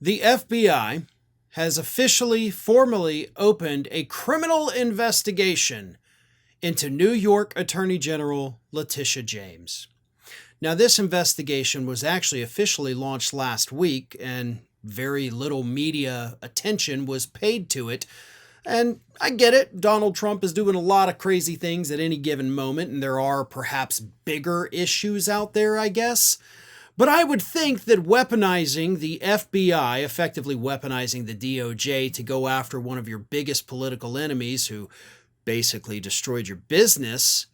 The FBI has officially, formally opened a criminal investigation into New York Attorney General Letitia James. Now, this investigation was actually officially launched last week, and very little media attention was paid to it. And I get it, Donald Trump is doing a lot of crazy things at any given moment, and there are perhaps bigger issues out there, I guess. But I would think that weaponizing the FBI, effectively weaponizing the DOJ to go after one of your biggest political enemies who basically destroyed your business,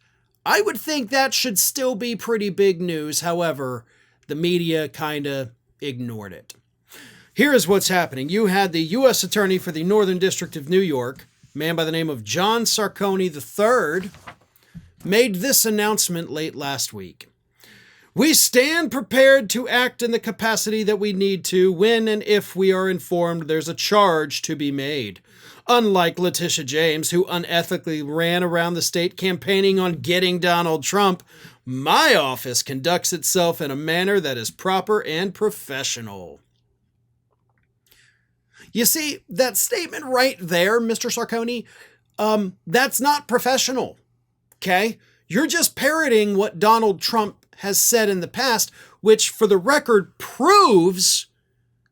I would think that should still be pretty big news. However, the media kind of ignored it. Here is what's happening. You had the U.S. Attorney for the Northern District of New York, a man by the name of John Sarcone III, made this announcement late last week. We stand prepared to act in the capacity that we need to when and if we are informed there's a charge to be made. Unlike Letitia James, who unethically ran around the state campaigning on getting Donald Trump, my office conducts itself in a manner that is proper and professional. You see, that statement right there, Mr. Sarcone, that's not professional, okay? You're just parroting what Donald Trump has said in the past, which for the record proves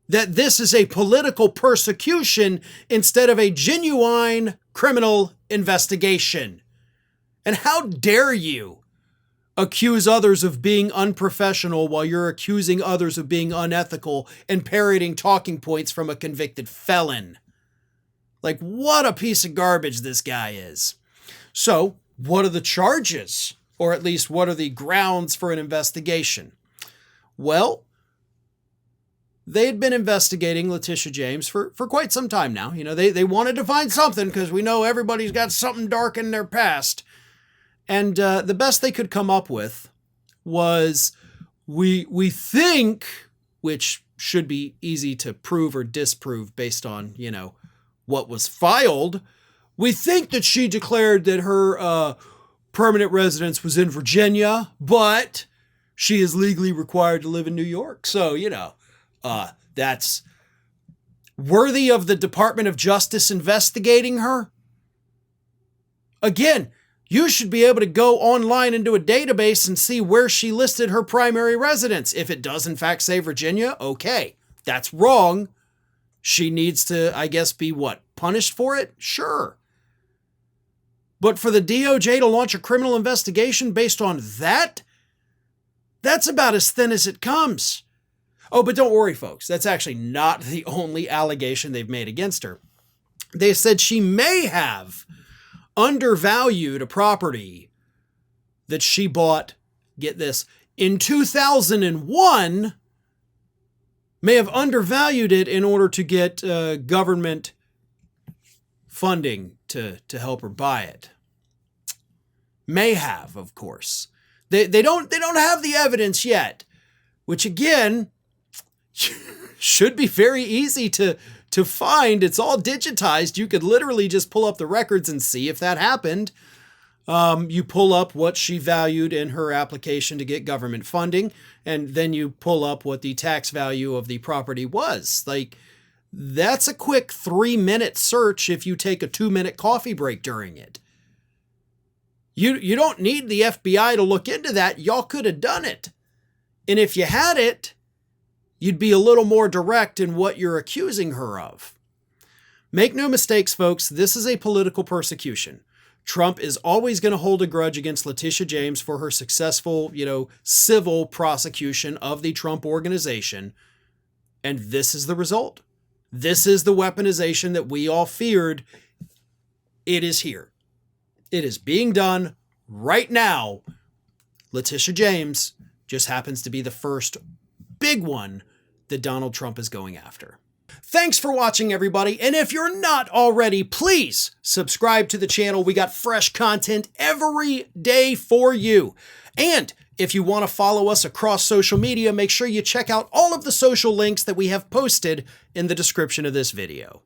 that this is a political persecution instead of a genuine criminal investigation. And how dare you accuse others of being unprofessional while you're accusing others of being unethical and parroting talking points from a convicted felon? Like, what a piece of garbage this guy is. So, what are the charges? Or at least, what are the grounds for an investigation? Well, they had been investigating Letitia James for quite some time now. You know, they wanted to find something because we know everybody's got something dark in their past. And the best they could come up with was, we think, which should be easy to prove or disprove based on, you know, what was filed. We think that she declared that her permanent residence was in Virginia, but she is legally required to live in New York. So, you know, that's worthy of the Department of Justice investigating her. Again, you should be able to go online into a database and see where she listed her primary residence. If it does in fact say Virginia, okay, that's wrong. She needs to, I guess, be what, punished for it? Sure. But for the DOJ to launch a criminal investigation based on that, that's about as thin as it comes. Oh, but don't worry, folks. That's actually not the only allegation they've made against her. They said she may have undervalued a property that she bought, get this, in 2001, may have undervalued it in order to get government funding to help her buy it. May have, of course. They don't have the evidence yet, which again should be very easy to find. It's all digitized. You could literally just pull up the records and see if that happened. You pull up what she valued in her application to get government funding, and then you pull up what the tax value of the property was. Like, that's a quick 3-minute search if you take a 2-minute coffee break during it. You don't need the FBI to look into that. Y'all could have done it. And if you had it, you'd be a little more direct in what you're accusing her of. Make no mistakes, folks, this is a political persecution. Trump is always going to hold a grudge against Letitia James for her successful, civil prosecution of the Trump organization. And this is the result. This is the weaponization that we all feared. It is here. It is being done right now. Letitia James just happens to be the first big one that Donald Trump is going after. Thanks for watching, everybody. And if you're not already, please subscribe to the channel. We got fresh content every day for you. And if you want to follow us across social media, make sure you check out all of the social links that we have posted in the description of this video.